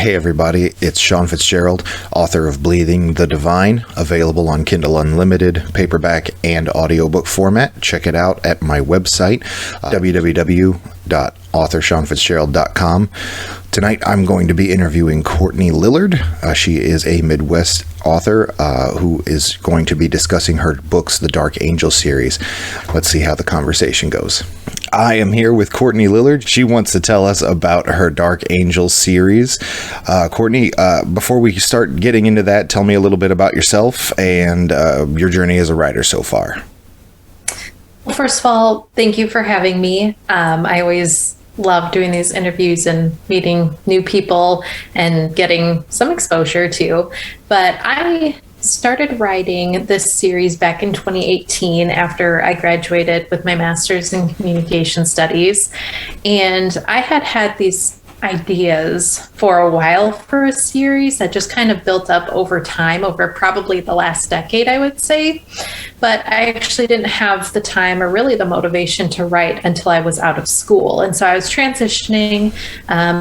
Hey everybody, it's Sean Fitzgerald, author of Bleeding the Divine, available on Kindle Unlimited, paperback, and audiobook format. Check it out at my website, www.authorseanfitzgerald.com. Tonight I'm going to be interviewing Courtney Lillard. She is a Midwest author who is going to be discussing her books, the Dark Angel series. Let's see how the conversation goes. I am here with Courtney Lillard. She wants to tell us about her Dark Angel series. Courtney, before we start getting into that, tell me a little bit about yourself and your journey as a writer so far. Well, first of all, thank you for having me. I always love doing these interviews and meeting new people and getting some exposure too. But I started writing this series back in 2018 after I graduated with my master's in communication studies. And I had these ideas for a while for a series that just kind of built up over time, over probably the last decade, I would say. But I actually didn't have the time or really the motivation to write until I was out of school. And so I was transitioning.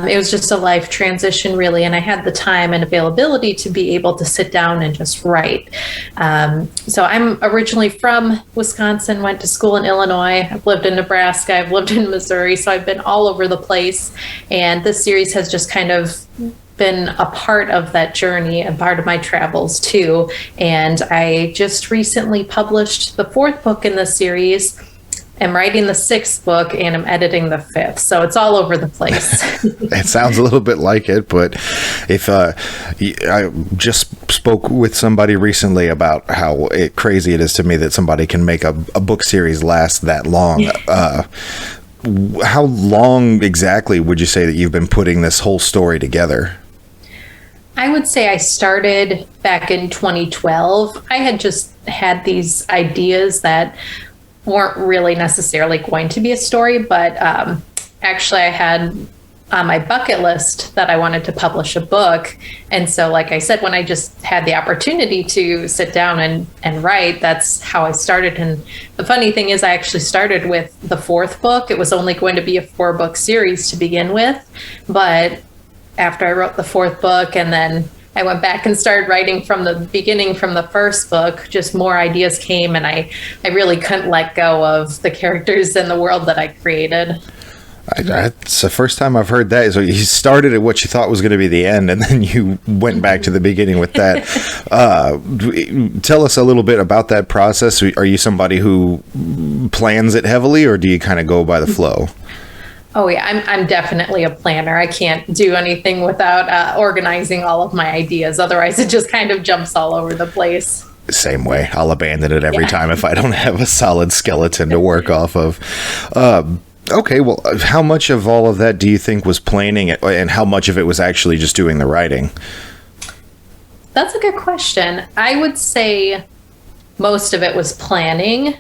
It was just a life transition, really. And I had the time and availability to be able to sit down and just write. So I'm originally from Wisconsin, went to school in Illinois. I've lived in Nebraska. I've lived in Missouri. So I've been all over the place. And this series has just kind of been a part of that journey and part of my travels too. And I just recently published the fourth book in the series. I'm writing the sixth book and I'm editing the fifth. So it's all over the place. It sounds a little bit like it, but if I just spoke with somebody recently about how crazy it is to me that somebody can make a book series last that long. How long exactly would you say that you've been putting this whole story together? I would say I started back in 2012. I had just had these ideas that weren't really necessarily going to be a story, but actually I had on my bucket list that I wanted to publish a book. And so, like I said, when I just had the opportunity to sit down and write, that's how I started. And the funny thing is I actually started with the fourth book. It was only going to be a 4-book series to begin with. But after I wrote the fourth book and then I went back and started writing from the beginning, from the first book, just more ideas came and I really couldn't let go of the characters and the world that I created. It's the first time I've heard that. So you started at what you thought was going to be the end, and then you went back to the beginning with that. Tell us a little bit about that process. Are you somebody who plans it heavily, or do you kind of go by the flow? Oh yeah, I'm definitely a planner. I can't do anything without organizing all of my ideas. Otherwise, it just kind of jumps all over the place. Same way. I'll abandon it every time if I don't have a solid skeleton to work off of. Okay, well, how much of all of that do you think was planning it, and how much of it was actually just doing the writing? That's a good question. I would say most of it was planning.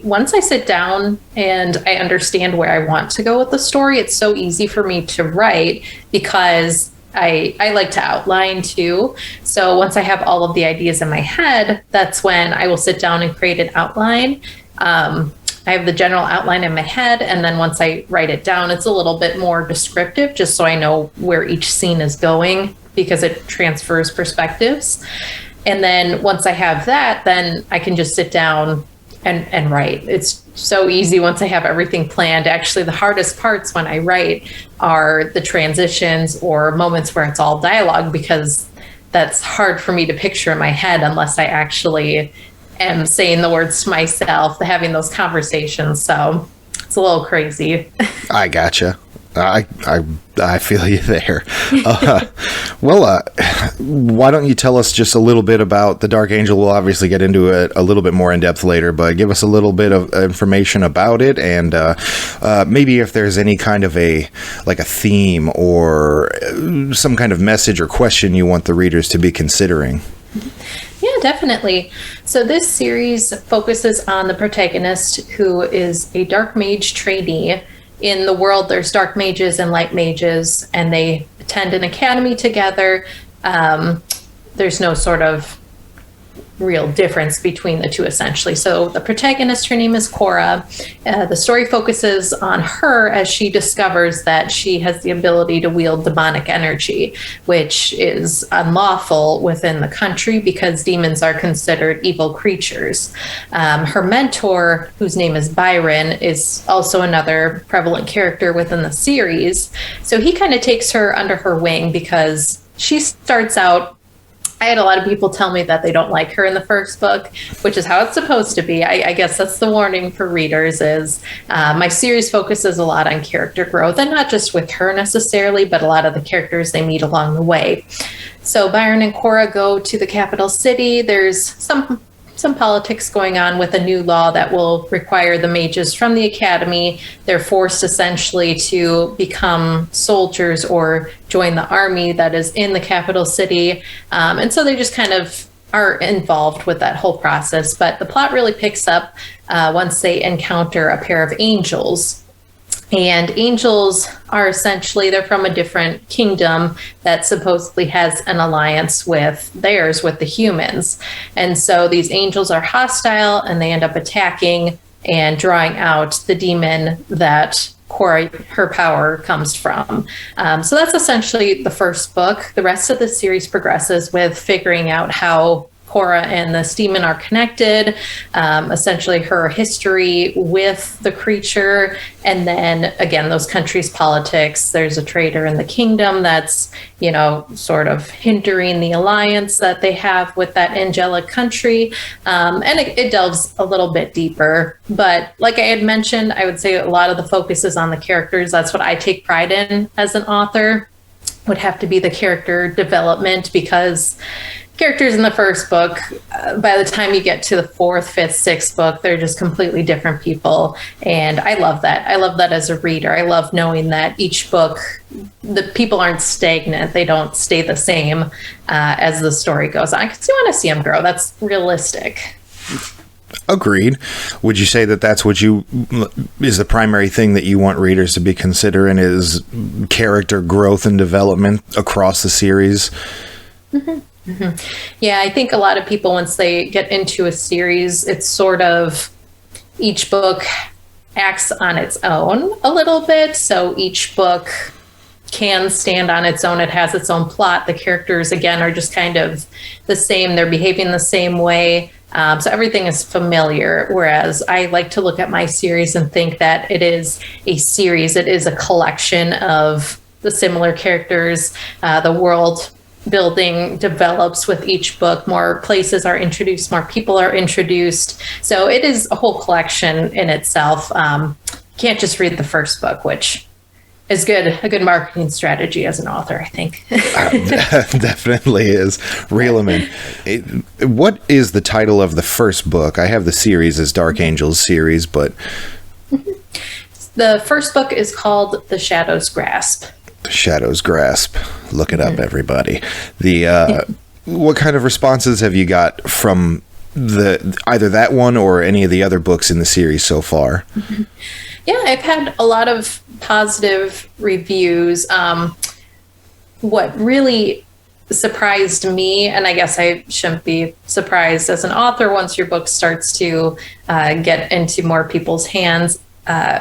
Once I sit down and I understand where I want to go with the story, it's so easy for me to write because I like to outline too. So once I have all of the ideas in my head, that's when I will sit down and create an outline. I have the general outline in my head, and then once I write it down, it's a little bit more descriptive, just so I know where each scene is going, because it transfers perspectives. And then once I have that, then I can just sit down and write. It's so easy once I have everything planned. Actually, the hardest parts when I write are the transitions or moments where it's all dialogue, because that's hard for me to picture in my head unless I actually am saying the words to myself, having those conversations. So it's a little crazy. I gotcha. I feel you there. Why don't you tell us just a little bit about the Dark Angel? We'll obviously get into it a little bit more in depth later, but give us a little bit of information about it, and maybe if there's any kind of a theme or some kind of message or question you want the readers to be considering. Yeah, definitely. So this series focuses on the protagonist, who is a dark mage trainee. In the world, there's dark mages and light mages, and they attend an academy together. There's no sort of real difference between the two, essentially. So the protagonist, her name is Cora. The story focuses on her as she discovers that she has the ability to wield demonic energy, which is unlawful within the country because demons are considered evil creatures. Her mentor, whose name is Byron, is also another prevalent character within the series. So he kind of takes her under her wing because she starts out, I had a lot of people tell me that they don't like her in the first book, which is how it's supposed to be. I guess that's the warning for readers is my series focuses a lot on character growth, and not just with her necessarily, but a lot of the characters they meet along the way. So Byron and Cora go to the capital city. There's some politics going on with a new law that will require the mages from the academy. They're forced essentially to become soldiers or join the army that is in the capital city. And so they just kind of are involved with that whole process. But the plot really picks up once they encounter a pair of angels. And angels are essentially, they're from a different kingdom that supposedly has an alliance with theirs, with the humans. And so these angels are hostile and they end up attacking and drawing out the demon that Cora, her power comes from. So that's essentially the first book. The rest of the series progresses with figuring out how Cora and this demon are connected, essentially her history with the creature, and then again those countries' politics. There's a traitor in the kingdom that's, you know, sort of hindering the alliance that they have with that angelic country, and it delves a little bit deeper. But like I had mentioned, I would say a lot of the focus is on the characters. That's what I take pride in as an author, would have to be the character development, because characters in the first book, by the time you get to the fourth, fifth, sixth book, they're just completely different people. And I love that. I love that as a reader. I love knowing that each book, the people aren't stagnant. They don't stay the same as the story goes on. I just want to see them grow. That's realistic. Agreed. Would you say that that's what is the primary thing that you want readers to be considering, is character growth and development across the series? Mm-hmm. Mm-hmm. Yeah, I think a lot of people, once they get into a series, it's sort of each book acts on its own a little bit. So each book can stand on its own. It has its own plot. The characters, again, are just kind of the same. They're behaving the same way. So everything is familiar. Whereas I like to look at my series and think that it is a series. It is a collection of the similar characters. The world building develops with each book. More places are introduced, more people are introduced. So it is a whole collection in itself. You can't just read the first book, which is a good marketing strategy as an author, I think. Definitely is. Reel them in. What is the title of the first book? I have the series as Dark Angels series, but... The first book is called The Shadow's Grasp. Shadow's Grasp. Look it up, everybody. What kind of responses have you got from either that one or any of the other books in the series so far? Yeah, I've had a lot of positive reviews. What really surprised me, and I guess I shouldn't be surprised as an author once your book starts to get into more people's hands,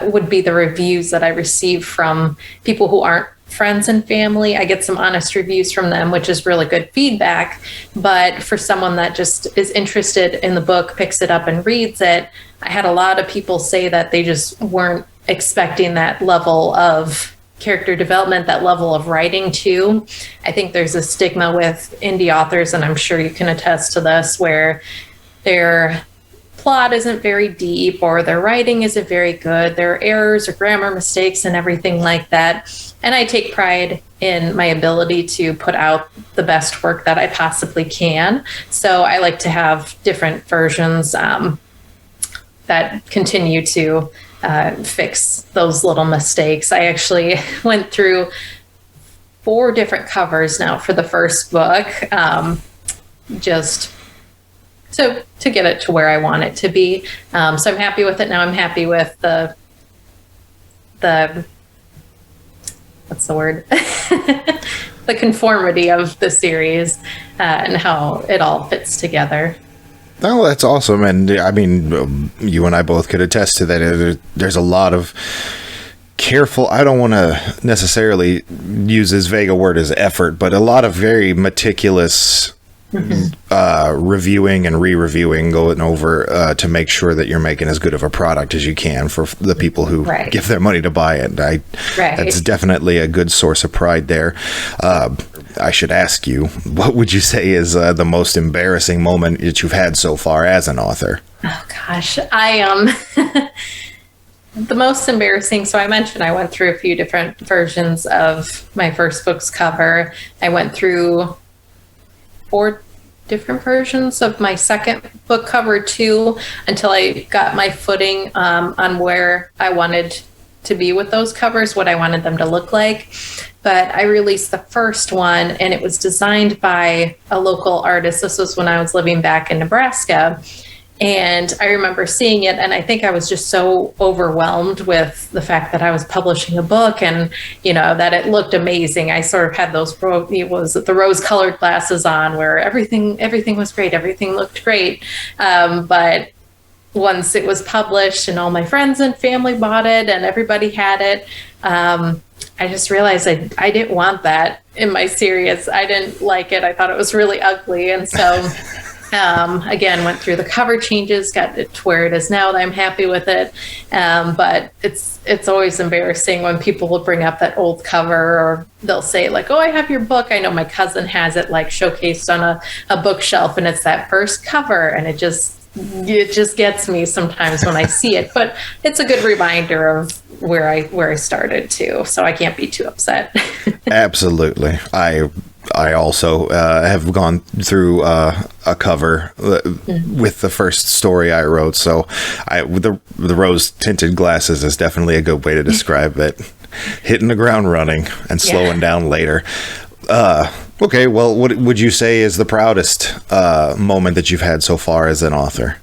would be the reviews that I receive from people who aren't friends and family. I get some honest reviews from them, which is really good feedback. But for someone that just is interested in the book, picks it up and reads it, I had a lot of people say that they just weren't expecting that level of character development, that level of writing too. I think there's a stigma with indie authors, and I'm sure you can attest to this, where their plot isn't very deep or their writing isn't very good. There are errors or grammar mistakes and everything like that. And I take pride in my ability to put out the best work that I possibly can. So I like to have different versions that continue to fix those little mistakes. I actually went through 4 different covers now for the first book, just to get it to where I want it to be. So I'm happy with it now. I'm happy with the what's the word? The conformity of the series and how it all fits together. Oh, that's awesome. And I mean, you and I both could attest to that. There's a lot of careful, I don't want to necessarily use as vague a word as effort, but a lot of very meticulous reviewing and re-reviewing, going over to make sure that you're making as good of a product as you can for the people who give their money to buy it. That's definitely a good source of pride there. I should ask you, what would you say is the most embarrassing moment that you've had so far as an author? Oh gosh, the most embarrassing. So I mentioned I went through a few different versions of my first book's cover. I went through 4 different versions of my second book cover too, until I got my footing on where I wanted to be with those covers, what I wanted them to look like. But I released the first one, and it was designed by a local artist. This was when I was living back in Nebraska. And I remember seeing it, and I think I was just so overwhelmed with the fact that I was publishing a book, and that it looked amazing. I sort of had those the rose-colored glasses on, where everything was great, everything looked great. But once it was published, and all my friends and family bought it, and everybody had it, I just realized I didn't want that in my series. I didn't like it. I thought it was really ugly, and so. Again, went through the cover changes, got it to where it is now that I'm happy with it. But it's always embarrassing when people will bring up that old cover, or they'll say like, "Oh, I have your book." I know my cousin has it like showcased on a bookshelf, and it's that first cover, and it just gets me sometimes when I see it. But it's a good reminder of where I started too, so I can't be too upset. Absolutely. I also have gone through a cover with the first story I wrote. So the rose tinted glasses is definitely a good way to describe it. Hitting the ground running and slowing down later. Okay, well, what would you say is the proudest moment that you've had so far as an author?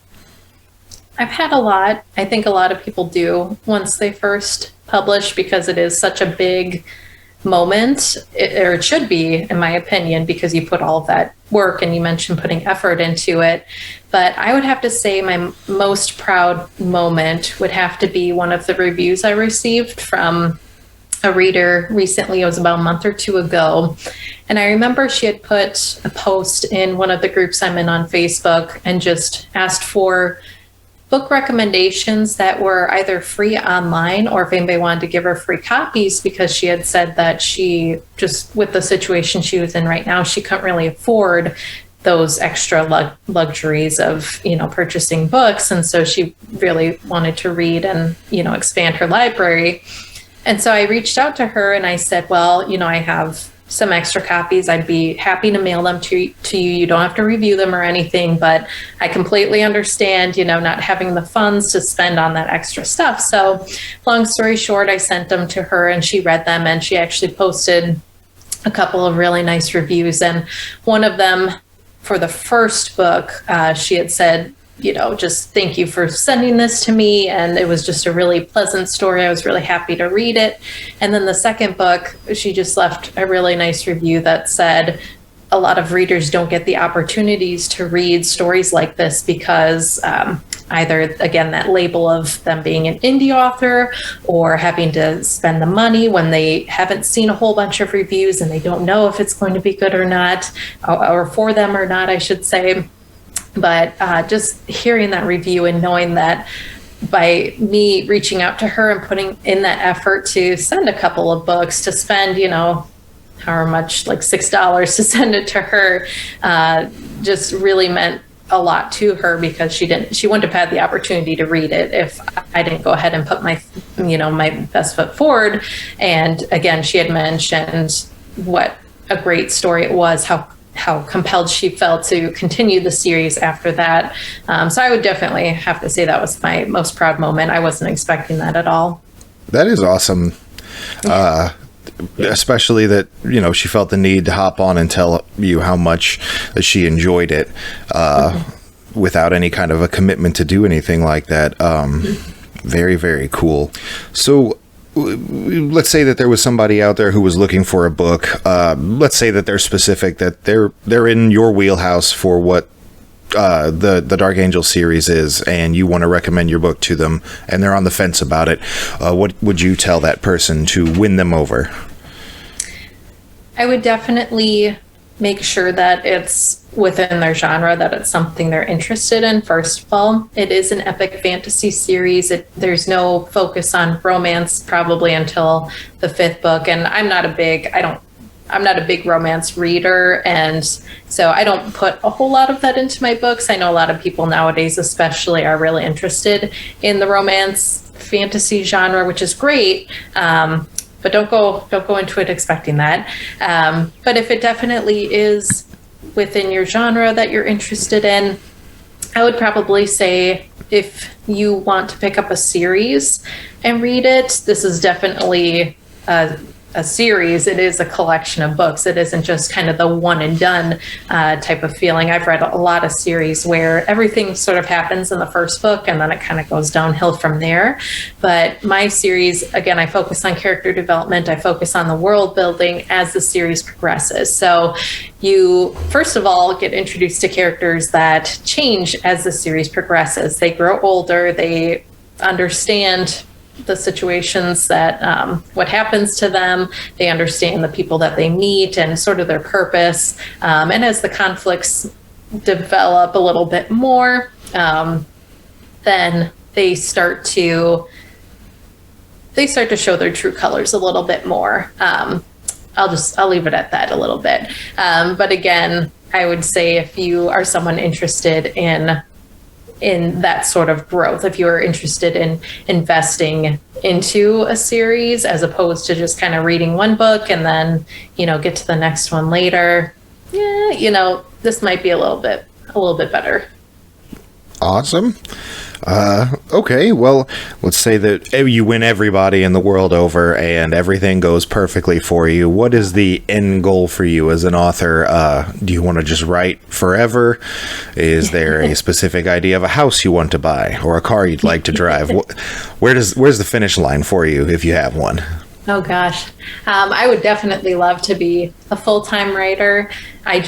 I've had a lot. I think a lot of people do once they first publish, because it is such a big moment, or it should be, in my opinion, because you put all of that work, and you mentioned putting effort into it. But I would have to say my most proud moment would have to be one of the reviews I received from a reader recently. It was about a month or 2 ago. And I remember she had put a post in one of the groups I'm in on Facebook, and just asked for book recommendations that were either free online, or if anybody wanted to give her free copies, because she had said that she just, with the situation she was in right now, she couldn't really afford those extra luxuries of, purchasing books. And so she really wanted to read and, expand her library. And so I reached out to her and I said, well, I have some extra copies. I'd be happy to mail them to you. You don't have to review them or anything, but I completely understand, not having the funds to spend on that extra stuff. So long story short, I sent them to her, and she read them, and she actually posted a couple of really nice reviews. And one of them, for the first book, she had said, just thank you for sending this to me. And it was just a really pleasant story. I was really happy to read it. And then the second book, she just left a really nice review that said, a lot of readers don't get the opportunities to read stories like this because either, again, that label of them being an indie author, or having to spend the money when they haven't seen a whole bunch of reviews and they don't know if it's going to be good or not, or for them or not, I should say. But just hearing that review and knowing that by me reaching out to her and putting in that effort to send a couple of books, to spend, however much, like $6 to send it to her, just really meant a lot to her, because she wouldn't have had the opportunity to read it if I didn't go ahead and put my best foot forward. And again, she had mentioned what a great story it was, how compelled she felt to continue the series after that. So I would definitely have to say that was my most proud moment. I wasn't expecting that at all. That is awesome. Especially that, she felt the need to hop on and tell you how much that she enjoyed it, without any kind of a commitment to do anything like that. Very, very cool. So let's say that there was somebody out there who was looking for a book. Let's say that they're specific, that they're in your wheelhouse for what the Dark Angel series is, and you want to recommend your book to them, and they're on the fence about it, what would you tell that person to win them over? I would definitely make sure that it's within their genre, that it's something they're interested in. First of all, it is an epic fantasy series. There's no focus on romance probably until the 5th book, and I'm not a big romance reader, and so I don't put a whole lot of that into my books. I know a lot of people nowadays especially are really interested in the romance fantasy genre, which is great. But don't go into it expecting that. But if it definitely is within your genre that you're interested in, I would probably say if you want to pick up a series and read it, this is definitely a series. It is a collection of books. It isn't just kind of the one and done type of feeling. I've read a lot of series where everything sort of happens in the first book and then it kind of goes downhill from there. But my series, again, I focus on character development. I focus on the world building as the series progresses. So you, first of all, get introduced to characters that change as the series progresses. They grow older. They understand the situations that what happens to them. They understand the people that they meet and sort of their purpose. And as the conflicts develop a little bit more, then they start to show their true colors a little bit more. I'll leave it at that a little bit. But again, I would say if you are someone interested in that sort of growth, if you're interested in investing into a series as opposed to just kind of reading one book and then, get to the next one later, this might be a little bit better. Awesome. Okay, well, let's say that you win everybody in the world over and everything goes perfectly for you. What is the end goal for you as an author? Do you want to just write forever? Is there a specific idea of a house you want to buy or a car you'd like to drive? Where's the finish line for you if you have one? Oh gosh. I would definitely love to be a full-time writer. I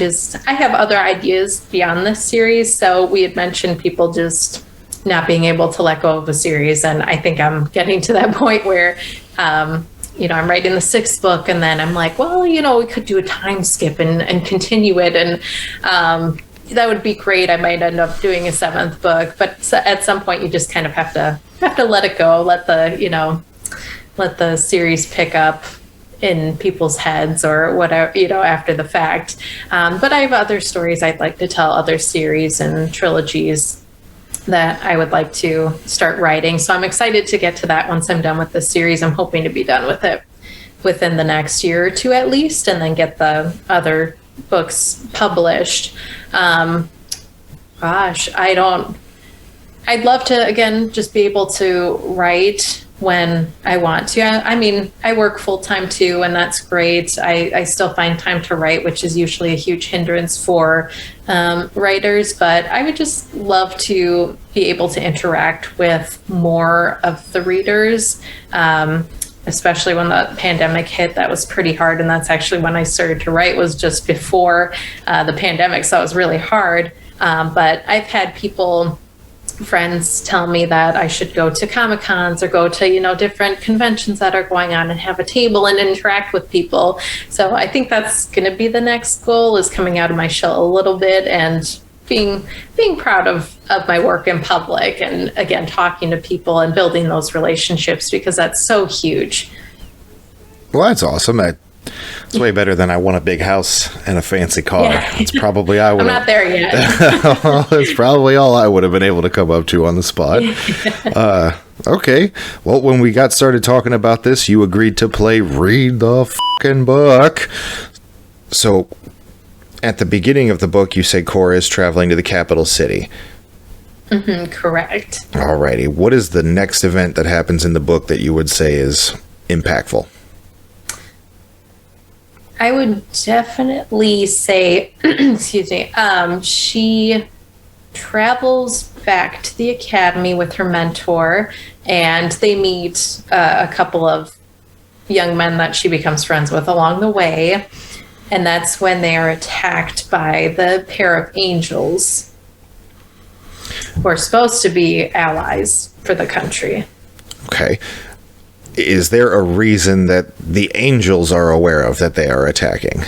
have other ideas beyond this series. So we had mentioned people just not being able to let go of a series. And I think I'm getting to that point where, I'm writing the 6th book and then I'm like, well, we could do a time skip and continue it. And that would be great. I might end up doing a 7th book, but at some point you just kind of have to let it go, let the series pick up in people's heads or whatever, after the fact. But I have other stories I'd like to tell, other series and trilogies that I would like to start writing. So I'm excited to get to that once I'm done with the series. I'm hoping to be done with it within the next year or two at least, and then get the other books published. I'd love to, again, just be able to write when I want to. I mean, I work full time too, and that's great. I still find time to write, which is usually a huge hindrance for writers, but I would just love to be able to interact with more of the readers, especially when the pandemic hit. That was pretty hard, and that's actually when I started to write, was just before the pandemic, so it was really hard. But I've had friends tell me that I should go to Comic-Cons or go to, different conventions that are going on and have a table and interact with people. So I think that's going to be the next goal, is coming out of my shell a little bit and being proud of my work in public, and again, talking to people and building those relationships, because that's so huge. Well, that's awesome. It's way better than I want a big house and a fancy car. Yeah. It's probably I'm not there yet. It's probably all I would have been able to come up to on the spot. Okay. Well, when we got started talking about this, you agreed to play Read the Fucking Book. So, at the beginning of the book, you say Cora is traveling to the capital city. Mm-hmm, correct. Alrighty. What is the next event that happens in the book that you would say is impactful? I would definitely say, excuse me, she travels back to the academy with her mentor, and they meet a couple of young men that she becomes friends with along the way. And that's when they are attacked by the pair of angels. who are supposed to be allies for the country. Okay. Is there a reason that the angels are aware of that they are attacking?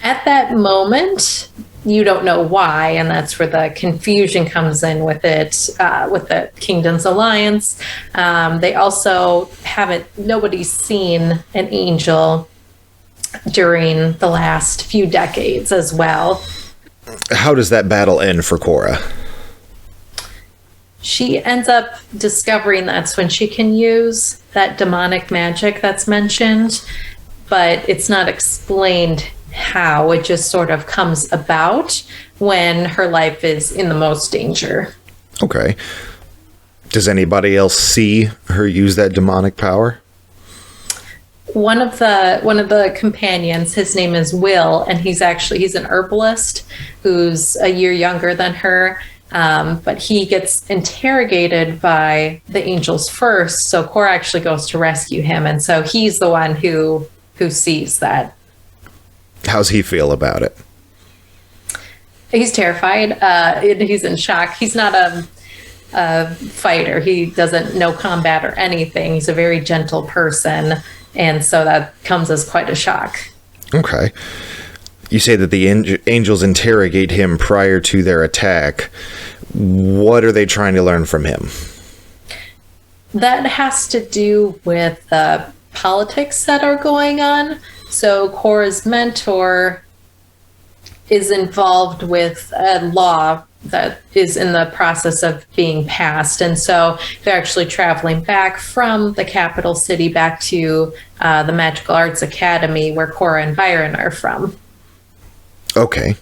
At that moment, you don't know why, and that's where the confusion comes in with it, with the Kingdom's Alliance. They also nobody's seen an angel during the last few decades as well. How does that battle end for Cora? She ends up discovering that's when she can use that demonic magic that's mentioned, but it's not explained how. It just sort of comes about when her life is in the most danger. Okay. Does anybody else see her use that demonic power? One of the companions, his name is Will, and he's an herbalist who's a year younger than her. But he gets interrogated by the angels first, so Cora actually goes to rescue him, and so he's the one who sees that. How's he feel about it? He's terrified. He's in shock. He's not a fighter. He doesn't know combat or anything. He's a very gentle person, and so that comes as quite a shock. Okay. You say that the angels interrogate him prior to their attack. What are they trying to learn from him? That has to do with the politics that are going on. So Cora's mentor is involved with a law that is in the process of being passed. And so they're actually traveling back from the capital city back to the Magical Arts Academy where Cora and Byron are from. Okay.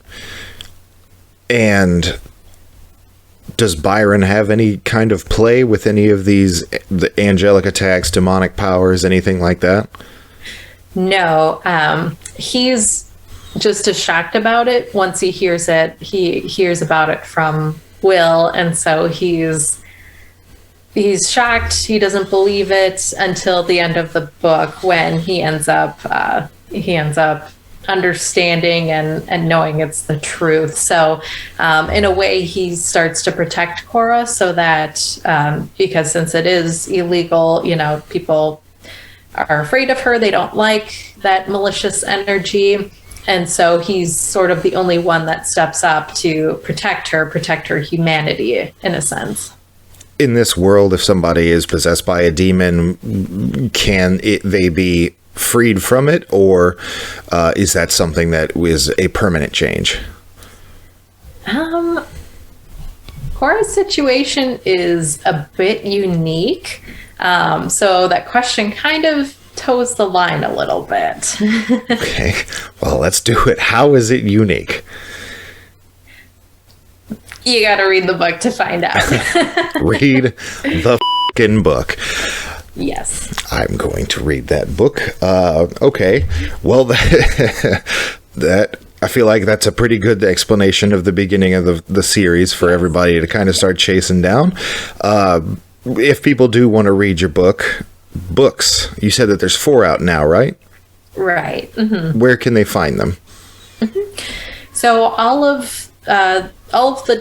And does Byron have any kind of play with any of these, the angelic attacks, demonic powers, anything like that? No. He's just as shocked about it. Once he hears it, he hears about it from Will, and so he's shocked. He doesn't believe it until the end of the book when he ends up understanding and knowing it's the truth. So in a way, he starts to protect Cora so that because since it is illegal, people are afraid of her. They don't like that malicious energy. And so he's sort of the only one that steps up to protect her humanity in a sense. In this world, if somebody is possessed by a demon, they be freed from it, or is that something that is a permanent change? Cora's situation is a bit unique. So that question kind of toes the line a little bit. Okay, well, let's do it. How is it unique? You got to read the book to find out. Read the f***ing book. Yes. I'm going to read that book. Okay. Well, that I feel like that's a pretty good explanation of the beginning of the series for everybody to kind of start chasing down. If people do want to read your books, you said that there's 4 out now, right? Right. Mm-hmm. Where can they find them? Mm-hmm. So all of the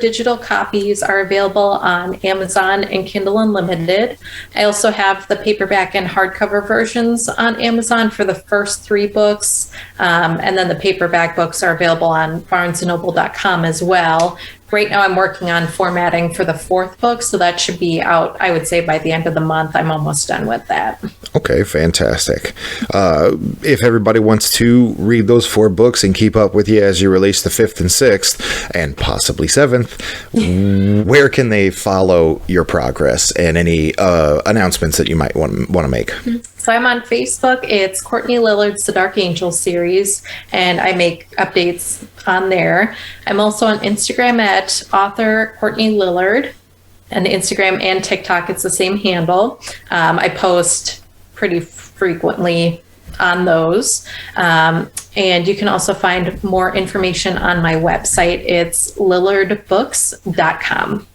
digital copies are available on Amazon and Kindle Unlimited. I also have the paperback and hardcover versions on Amazon for the first 3 books. And then the paperback books are available on barnesandnoble.com as well. Right now I'm working on formatting for the 4th book, so that should be out, I would say, by the end of the month. I'm almost done with that. Okay, fantastic. If everybody wants to read those 4 books and keep up with you as you release the 5th and 6th, and possibly 7th, where can they follow your progress and any announcements that you might want to make? So I'm on Facebook. It's Courtney Lillard's The Dark Angel series, and I make updates on there. I'm also on Instagram at author Courtney Lillard, and Instagram and TikTok, it's the same handle. I post pretty frequently on those. And you can also find more information on my website. It's lillardbooks.com.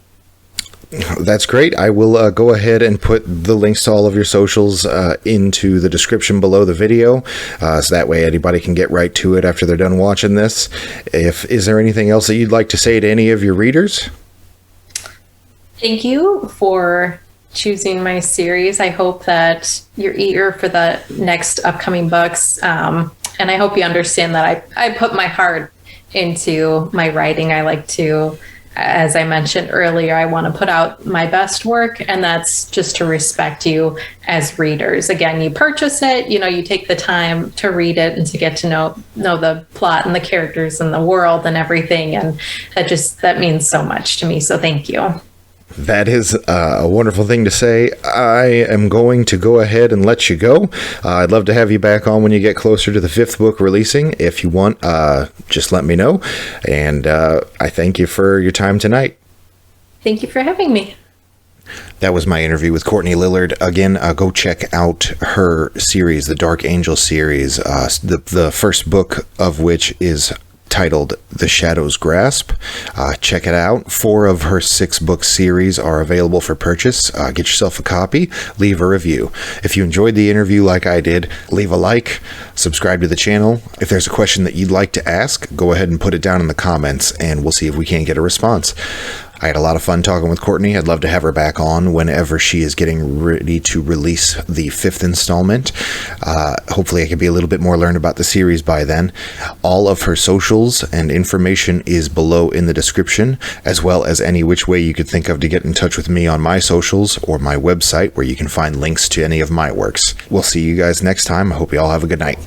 That's great. I will go ahead and put the links to all of your socials into the description below the video, so that way anybody can get right to it after they're done watching this. Is there anything else that you'd like to say to any of your readers? Thank you for choosing my series. I hope that you're eager for the next upcoming books, and I hope you understand that I put my heart into my writing. I like to, as I mentioned earlier, I want to put out my best work, and that's just to respect you as readers. Again, you purchase it, you take the time to read it and to get to know the plot and the characters and the world and everything, and that means so much to me. So thank you. That is a wonderful thing to say. I am going to go ahead and let you go. I'd love to have you back on when you get closer to the 5th book releasing. If you want, just let me know. And I thank you for your time tonight. Thank you for having me. That was my interview with Courtney Lillard. Again, go check out her series, the Dark Angel series, the first book of which is titled The Shadow's Grasp. Check it out. 4 of her 6-book series are available for purchase. Get yourself a copy. Leave a review. If you enjoyed the interview like I did, leave a like. Subscribe to the channel. If there's a question that you'd like to ask, go ahead and put it down in the comments, and we'll see if we can't get a response. I had a lot of fun talking with Courtney. I'd love to have her back on whenever she is getting ready to release the 5th installment. Hopefully I can be a little bit more learned about the series by then. All of her socials and information is below in the description, as well as any which way you could think of to get in touch with me on my socials or my website, where you can find links to any of my works. We'll see you guys next time. I hope you all have a good night.